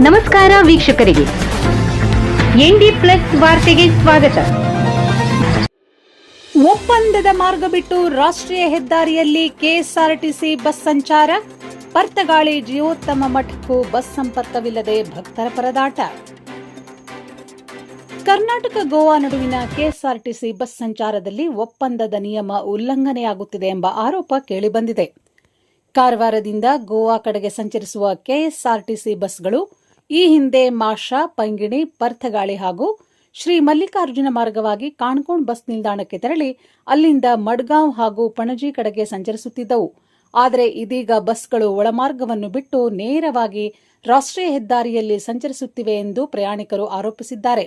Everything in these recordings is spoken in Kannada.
ನಮಸ್ಕಾರ ವೀಕ್ಷಕರಿಗೆ, ಎನ್ಡಿ ಪ್ಲಸ್ ವಾರ್ತೆಗೆ ಸ್ವಾಗತ. ಒಪ್ಪಂದದ ಮಾರ್ಗ ಬಿಟ್ಟು ರಾಷ್ಟ್ರೀಯ ಹೆದ್ದಾರಿಯಲ್ಲಿ ಕೆಎಸ್ಆರ್ಟಿಸಿ ಬಸ್ ಸಂಚಾರ, ಪರ್ತಗಾಳಿ ಜೀವೋತ್ತಮ ಮಠಕ್ಕೂ ಬಸ್ ಸಂಪರ್ಕವಿಲ್ಲದೆ ಭಕ್ತರ ಪರದಾಟ. ಕರ್ನಾಟಕ ಗೋವಾ ನಡುವಿನ ಕೆಎಸ್ಆರ್ಟಿಸಿ ಬಸ್ ಸಂಚಾರದಲ್ಲಿ ಒಪ್ಪಂದದ ನಿಯಮ ಉಲ್ಲಂಘನೆಯಾಗುತ್ತಿದೆ ಎಂಬ ಆರೋಪ ಕೇಳಿಬಂದಿದೆ. ಕಾರವಾರದಿಂದ ಗೋವಾ ಕಡೆಗೆ ಸಂಚರಿಸುವ ಕೆಎಸ್ಆರ್ಟಿಸಿ ಬಸ್ಗಳು ಈ ಹಿಂದೆ ಮಾಷಾ, ಪಂಗಿಣಿ, ಪರ್ಥಗಾಳಿ ಹಾಗೂ ಶ್ರೀ ಮಲ್ಲಿಕಾರ್ಜುನ ಮಾರ್ಗವಾಗಿ ಕಾಣ್ಕೋಣ್ ಬಸ್ ನಿಲ್ದಾಣಕ್ಕೆ ತೆರಳಿ ಅಲ್ಲಿಂದ ಮಡ್ಗಾಂವ್ ಹಾಗೂ ಪಣಜಿ ಕಡೆಗೆ ಸಂಚರಿಸುತ್ತಿದ್ದವು. ಆದರೆ ಇದೀಗ ಬಸ್ಗಳು ಒಳಮಾರ್ಗವನ್ನು ಬಿಟ್ಟು ನೇರವಾಗಿ ರಾಷ್ಟ್ರೀಯ ಹೆದ್ದಾರಿಯಲ್ಲಿ ಸಂಚರಿಸುತ್ತಿವೆ ಎಂದು ಪ್ರಯಾಣಿಕರು ಆರೋಪಿಸಿದ್ದಾರೆ.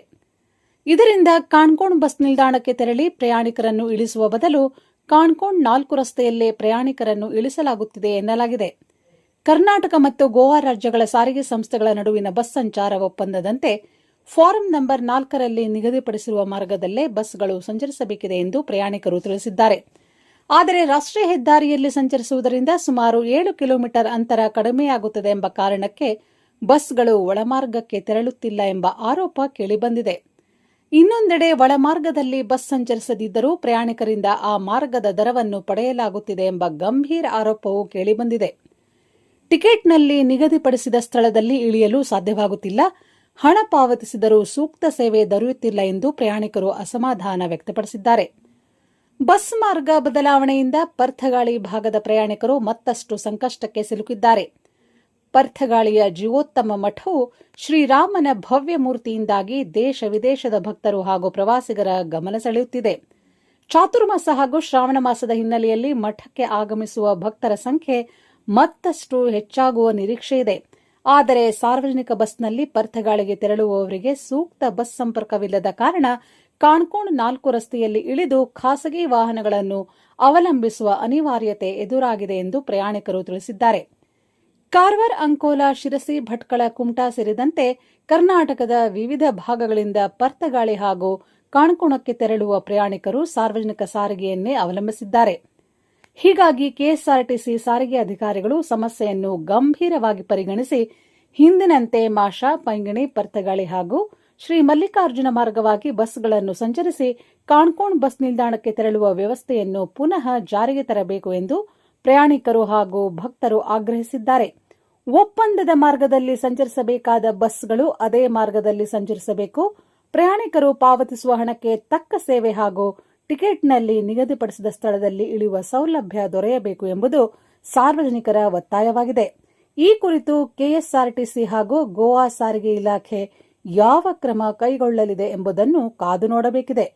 ಇದರಿಂದ ಕಾಣ್ಕೋಣ್ ಬಸ್ ನಿಲ್ದಾಣಕ್ಕೆ ತೆರಳಿ ಪ್ರಯಾಣಿಕರನ್ನು ಇಳಿಸುವ ಬದಲು ಕಾಣ್ಕೋಣ್ 4 ರಸ್ತೆಯಲ್ಲೇ ಪ್ರಯಾಣಿಕರನ್ನು ಇಳಿಸಲಾಗುತ್ತಿದೆ ಎನ್ನಲಾಗಿದೆ. ಕರ್ನಾಟಕ ಮತ್ತು ಗೋವಾ ರಾಜ್ಯಗಳ ಸಾರಿಗೆ ಸಂಸ್ಥೆಗಳ ನಡುವಿನ ಬಸ್ ಸಂಚಾರ ಒಪ್ಪಂದದಂತೆ ಫಾರಂ ನಂಬರ್ 4ರಲ್ಲಿ ನಿಗದಿಪಡಿಸಿರುವ ಮಾರ್ಗದಲ್ಲೇ ಬಸ್ಗಳು ಸಂಚರಿಸಬೇಕಿದೆ ಎಂದು ಪ್ರಯಾಣಿಕರು ತಿಳಿಸಿದ್ದಾರೆ. ಆದರೆ ರಾಷ್ಟ್ರೀಯ ಹೆದ್ದಾರಿಯಲ್ಲಿ ಸಂಚರಿಸುವುದರಿಂದ ಸುಮಾರು 7 ಕಿಲೋಮೀಟರ್ ಅಂತರ ಕಡಿಮೆಯಾಗುತ್ತದೆ ಎಂಬ ಕಾರಣಕ್ಕೆ ಬಸ್ಗಳು ಒಳಮಾರ್ಗಕ್ಕೆ ತೆರಳುತ್ತಿಲ್ಲ ಎಂಬ ಆರೋಪ ಕೇಳಿಬಂದಿದೆ. ಇನ್ನೊಂದೆಡೆ ಒಳಮಾರ್ಗದಲ್ಲಿ ಬಸ್ ಸಂಚರಿಸದಿದ್ದರೂ ಪ್ರಯಾಣಿಕರಿಂದ ಆ ಮಾರ್ಗದ ದರವನ್ನು ಪಡೆಯಲಾಗುತ್ತಿದೆ ಎಂಬ ಗಂಭೀರ ಆರೋಪವೂ ಕೇಳಿಬಂದಿದೆ. ಟಿಕೆಟ್ನಲ್ಲಿ ನಿಗದಿಪಡಿಸಿದ ಸ್ಥಳದಲ್ಲಿ ಇಳಿಯಲು ಸಾಧ್ಯವಾಗುತ್ತಿಲ್ಲ, ಹಣ ಪಾವತಿಸಿದರೂ ಸೂಕ್ತ ಸೇವೆ ದೊರೆಯುತ್ತಿಲ್ಲ ಎಂದು ಪ್ರಯಾಣಿಕರು ಅಸಮಾಧಾನ ವ್ಯಕ್ತಪಡಿಸಿದ್ದಾರೆ. ಬಸ್ ಮಾರ್ಗ ಬದಲಾವಣೆಯಿಂದ ಪರ್ಥಗಾಳಿ ಭಾಗದ ಪ್ರಯಾಣಿಕರು ಮತ್ತಷ್ಟು ಸಂಕಷ್ಟಕ್ಕೆ ಸಿಲುಕಿದ್ದಾರೆ. ಪರ್ಥಗಾಳಿಯ ಜೀವೋತ್ತಮ ಮಠವು ಶ್ರೀರಾಮನ ಭವ್ಯ ಮೂರ್ತಿಯಿಂದಾಗಿ ದೇಶ ವಿದೇಶದ ಭಕ್ತರು ಹಾಗೂ ಪ್ರವಾಸಿಗರ ಗಮನ ಸೆಳೆಯುತ್ತಿದೆ. ಚಾತುರ್ಮಾಸ ಹಾಗೂ ಶ್ರಾವಣ ಮಾಸದ ಹಿನ್ನೆಲೆಯಲ್ಲಿ ಮಠಕ್ಕೆ ಆಗಮಿಸುವ ಭಕ್ತರ ಸಂಖ್ಯೆ ಮತ್ತಷ್ಟು ಹೆಚ್ಚಾಗುವ ನಿರೀಕ್ಷೆ ಇದೆ. ಆದರೆ ಸಾರ್ವಜನಿಕ ಬಸ್ನಲ್ಲಿ ಪರ್ಥಗಾಳಿಗೆ ತೆರಳುವವರಿಗೆ ಸೂಕ್ತ ಬಸ್ ಸಂಪರ್ಕವಿಲ್ಲದ ಕಾರಣ ಕಾಣ್ಕೋಣ್ 4 ರಸ್ತೆಯಲ್ಲಿ ಇಳಿದು ಖಾಸಗಿ ವಾಹನಗಳನ್ನು ಅವಲಂಬಿಸುವ ಅನಿವಾರ್ಯತೆ ಎದುರಾಗಿದೆ ಎಂದು ಪ್ರಯಾಣಿಕರು ತಿಳಿಸಿದ್ದಾರೆ. ಕಾರವಾರ, ಅಂಕೋಲಾ, ಶಿರಸಿ, ಭಟ್ಕಳ, ಕುಮಟಾ ಸೇರಿದಂತೆ ಕರ್ನಾಟಕದ ವಿವಿಧ ಭಾಗಗಳಿಂದ ಪರ್ತಗಾಳಿ ಹಾಗೂ ಕಾಣ್ಕೋಣಕ್ಕೆ ತೆರಳುವ ಪ್ರಯಾಣಿಕರು ಸಾರ್ವಜನಿಕ ಸಾರಿಗೆಯನ್ನೇ ಅವಲಂಬಿಸಿದ್ದಾರೆ. ಹೀಗಾಗಿ ಕೆಎಸ್ಆರ್ಟಿಸಿ ಸಾರಿಗೆ ಅಧಿಕಾರಿಗಳು ಸಮಸ್ಯೆಯನ್ನು ಗಂಭೀರವಾಗಿ ಪರಿಗಣಿಸಿ ಹಿಂದಿನಂತೆ ಮಾಷಾ, ಪಂಗಿಣಿ, ಪರ್ತಗಾಳಿ ಹಾಗೂ ಶ್ರೀ ಮಲ್ಲಿಕಾರ್ಜುನ ಮಾರ್ಗವಾಗಿ ಬಸ್ಗಳನ್ನು ಸಂಚರಿಸಿ ಕಾಣ್ಕೋಣ್ ಬಸ್ ನಿಲ್ದಾಣಕ್ಕೆ ತೆರಳುವ ವ್ಯವಸ್ಥೆಯನ್ನು ಪುನಃ ಜಾರಿಗೆ ತರಬೇಕು ಎಂದು ಪ್ರಯಾಣಿಕರು ಹಾಗೂ ಭಕ್ತರು ಆಗ್ರಹಿಸಿದ್ದಾರೆ. ಒಪ್ಪಂದದ ಮಾರ್ಗದಲ್ಲಿ ಸಂಚರಿಸಬೇಕಾದ ಬಸ್ಗಳು ಅದೇ ಮಾರ್ಗದಲ್ಲಿ ಸಂಚರಿಸಬೇಕು. ಪ್ರಯಾಣಿಕರು ಪಾವತಿಸುವ ಹಣಕ್ಕೆ ತಕ್ಕ ಸೇವೆ ಹಾಗೂ ಟಿಕೆಟ್ನಲ್ಲಿ ನಿಗದಿಪಡಿಸಿದ ಸ್ಥಳದಲ್ಲಿ ಇಳಿಯುವ ಸೌಲಭ್ಯ ದೊರೆಯಬೇಕು ಎಂಬುದು ಸಾರ್ವಜನಿಕರ ಒತ್ತಾಯವಾಗಿದೆ. ಈ ಕುರಿತು ಕೆಎಸ್ಆರ್ಟಿಸಿ ಹಾಗೂ ಗೋವಾ ಸಾರಿಗೆ ಇಲಾಖೆ ಯಾವ ಕ್ರಮ ಕೈಗೊಳ್ಳಲಿದೆ ಎಂಬುದನ್ನು ಕಾದು ನೋಡಬೇಕಿದೆ.